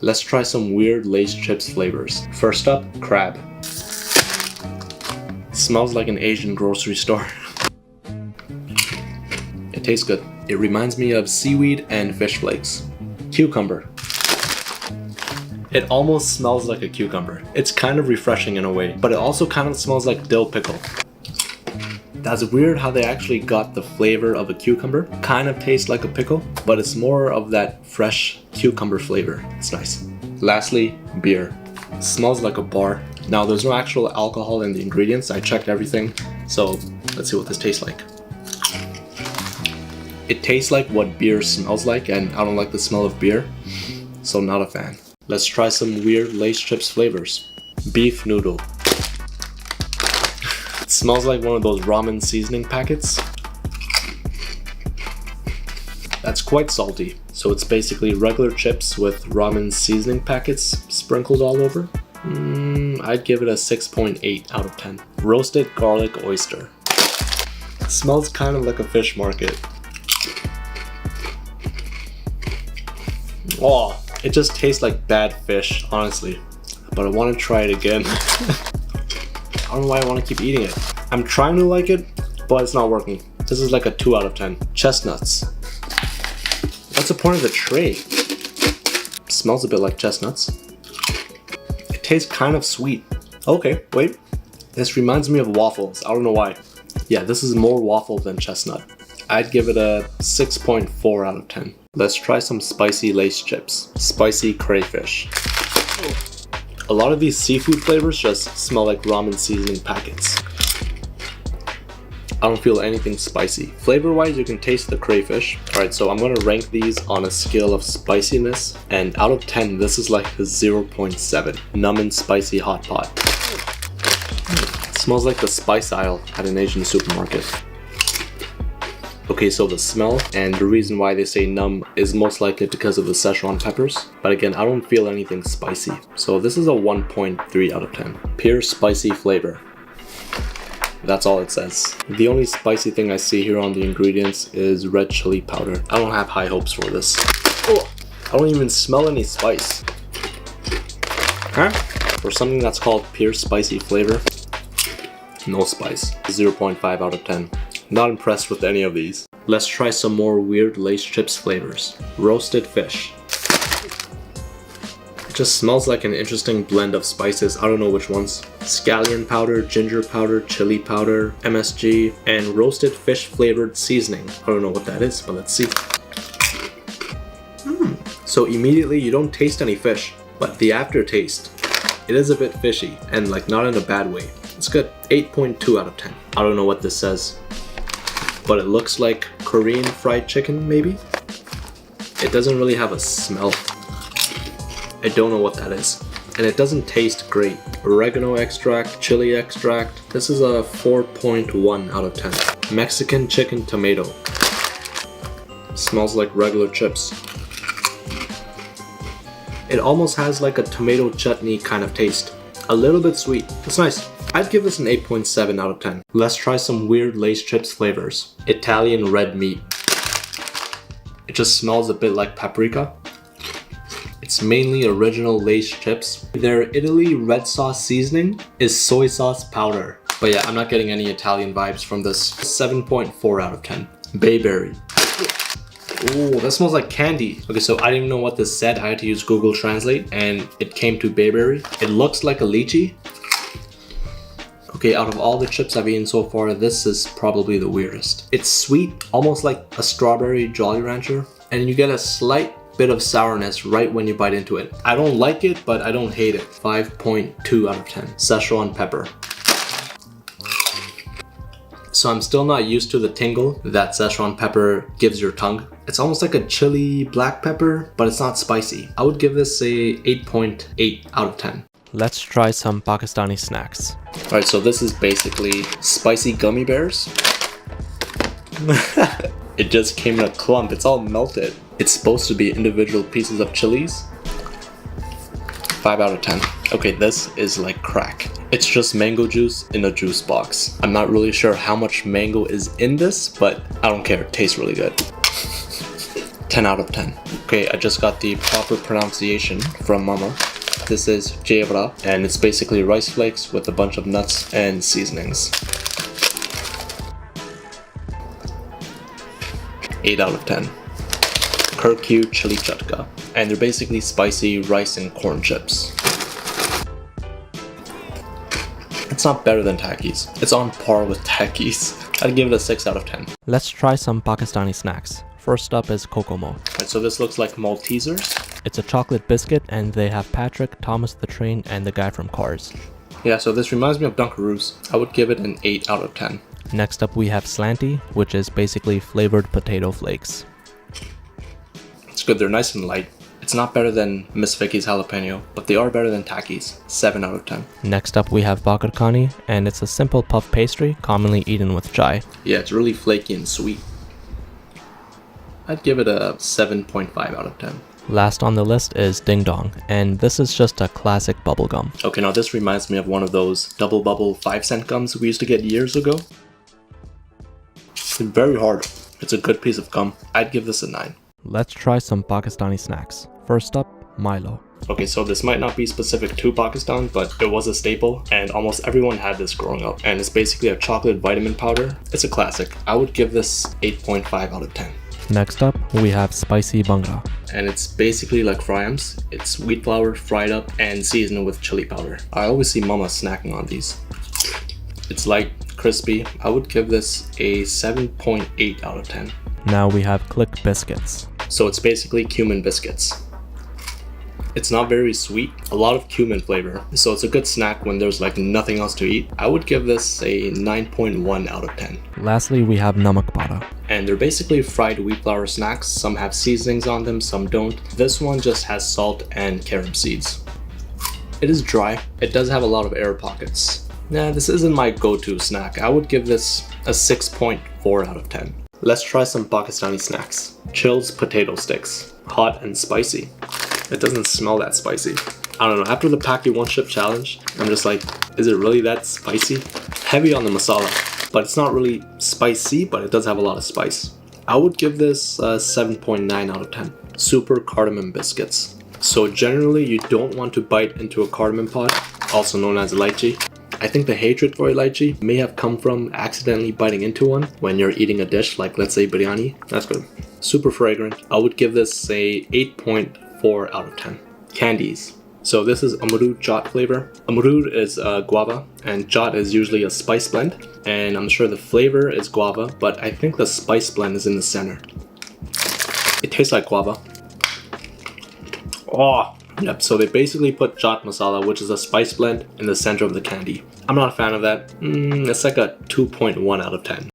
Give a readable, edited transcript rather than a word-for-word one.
Let's try some weird Lay's chips flavors. First up, crab. It smells like an Asian grocery store. It tastes good. It reminds me of seaweed and fish flakes. Cucumber. It almost smells like a cucumber. It's kind of refreshing in a way, but it also kind of smells like dill pickle. That's weird how they actually got the flavor of a cucumber. Kind of tastes like a pickle, but it's more of that fresh cucumber flavor. It's nice. Lastly, beer. It smells like a bar. Now there's no actual alcohol in the ingredients. I checked everything. So let's see what this tastes like. It tastes like what beer smells like, and I don't like the smell of beer, so not a fan. Let's try some weird Lay's chips flavors. Beef noodle. It smells like one of those ramen seasoning packets. That's quite salty. So it's basically regular chips with ramen seasoning packets sprinkled all over. I'd give it a 6.8 out of 10. Roasted garlic oyster. It smells kind of like a fish market. Oh, it just tastes like bad fish, honestly. But I want to try it again. I don't know why I want to keep eating it. I'm trying to like it, but it's not working. This is like a 2 out of 10. Chestnuts. What's the point of the tray? It smells a bit like chestnuts. It tastes kind of sweet. Okay, wait. This reminds me of waffles. I don't know why. Yeah, this is more waffle than chestnut. I'd give it a 6.4 out of 10. Let's try some spicy Lay's chips. Spicy crayfish. A lot of these seafood flavors just smell like ramen seasoning packets. I don't feel anything spicy. Flavor-wise, you can taste the crayfish. Alright, so I'm gonna rank these on a scale of spiciness, and out of 10, this is like a 0.7. Numb and spicy hot pot. It smells like the spice aisle at an Asian supermarket. Okay, so the smell and the reason why they say numb is most likely because of the Szechuan peppers. But again, I don't feel anything spicy. So this is a 1.3 out of 10. Pure spicy flavor. That's all it says. The only spicy thing I see here on the ingredients is red chili powder. I don't have high hopes for this. Oh, I don't even smell any spice. Huh? For something that's called pure spicy flavor, no spice. 0.5 out of 10. Not impressed with any of these. Let's try some more weird Lay's chips flavors. Roasted fish. It just smells like an interesting blend of spices. I don't know which ones. Scallion powder, ginger powder, chili powder, MSG, and roasted fish flavored seasoning. I don't know what that is, but let's see. So immediately you don't taste any fish, but the aftertaste, it is a bit fishy and like not in a bad way. It's good. 8.2 out of 10. I don't know what this says, but it looks like Korean fried chicken, maybe? It doesn't really have a smell. I don't know what that is. And it doesn't taste great. Oregano extract, chili extract. This is a 4.1 out of 10. Mexican chicken tomato. Smells like regular chips. It almost has like a tomato chutney kind of taste. A little bit sweet. It's nice. I'd give this an 8.7 out of 10. Let's try some weird Lay's chips flavors. Italian red meat. It just smells a bit like paprika. It's mainly original Lay's chips. Their Italy red sauce seasoning is soy sauce powder. But yeah, I'm not getting any Italian vibes from this. 7.4 out of 10. Bayberry. Ooh, that smells like candy. Okay, so I didn't even know what this said. I had to use Google Translate and it came to bayberry. It looks like a lychee. Okay, out of all the chips I've eaten so far, this is probably the weirdest. It's sweet, almost like a strawberry Jolly Rancher, and you get a slight bit of sourness right when you bite into it. I don't like it, but I don't hate it. 5.2 out of 10. Szechuan pepper. So I'm still not used to the tingle that Szechuan pepper gives your tongue. It's almost like a chili black pepper, but it's not spicy. I would give this a 8.8 out of 10. Let's try some Pakistani snacks. Alright, so this is basically spicy gummy bears. It just came in a clump, it's all melted. It's supposed to be individual pieces of chilies. 5 out of 10. Okay, this is like crack. It's just mango juice in a juice box. I'm not really sure how much mango is in this, but I don't care, it tastes really good. 10 out of 10. Okay, I just got the proper pronunciation from Mama. This is jebra, and it's basically rice flakes with a bunch of nuts and seasonings. 8 out of 10. Kurkyu chili chatka, and they're basically spicy rice and corn chips. It's not better than Takis. It's on par with Takis. I'd give it a 6 out of 10. Let's try some Pakistani snacks. First up is Kokomo. Alright, so this looks like Maltesers. It's a chocolate biscuit, and they have Patrick, Thomas the Train, and the guy from Cars. Yeah, so this reminds me of Dunkaroos. I would give it an 8 out of 10. Next up we have Slanty, which is basically flavored potato flakes. It's good, they're nice and light. It's not better than Miss Vicky's jalapeno, but they are better than Takis. 7 out of 10. Next up we have Bakar Khani, and it's a simple puff pastry commonly eaten with chai. Yeah, it's really flaky and sweet. I'd give it a 7.5 out of 10. Last on the list is Ding Dong, and this is just a classic bubblegum. Okay, now this reminds me of one of those double bubble 5-cent gums we used to get years ago. It's very hard. It's a good piece of gum. I'd give this a 9. Let's try some Pakistani snacks. First up, Milo. Okay, so this might not be specific to Pakistan, but it was a staple, and almost everyone had this growing up. And it's basically a chocolate vitamin powder. It's a classic. I would give this 8.5 out of 10. Next up, we have Spicy Bhangra. And it's basically like fryams. It's wheat flour fried up and seasoned with chili powder. I always see Mama snacking on these. It's light, crispy. I would give this a 7.8 out of 10. Now we have Click Biscuits. So it's basically cumin biscuits. It's not very sweet, a lot of cumin flavor, so it's a good snack when there's like nothing else to eat. I would give this a 9.1 out of 10. Lastly, we have Namak Para. And they're basically fried wheat flour snacks. Some have seasonings on them, some don't. This one just has salt and carom seeds. It is dry. It does have a lot of air pockets. Nah, this isn't my go-to snack. I would give this a 6.4 out of 10. Let's try some Pakistani snacks. Chill's potato sticks. Hot and spicy. It doesn't smell that spicy. I don't know, after the Paki One Chip challenge, I'm just like, is it really that spicy? Heavy on the masala, but it's not really spicy, but it does have a lot of spice. I would give this a 7.9 out of 10. Super cardamom biscuits. So generally you don't want to bite into a cardamom pod, also known as lychee. I think the hatred for lychee may have come from accidentally biting into one when you're eating a dish like, let's say, biryani. That's good. Super fragrant. I would give this a 8.4 out of 10. Candies. So this is Amrud Jat flavor. Amrud is guava and Jat is usually a spice blend. And I'm sure the flavor is guava, but I think the spice blend is in the center. It tastes like guava. Oh, yep, so they basically put Jat masala, which is a spice blend, in the center of the candy. I'm not a fan of that. It's like a 2.1 out of 10.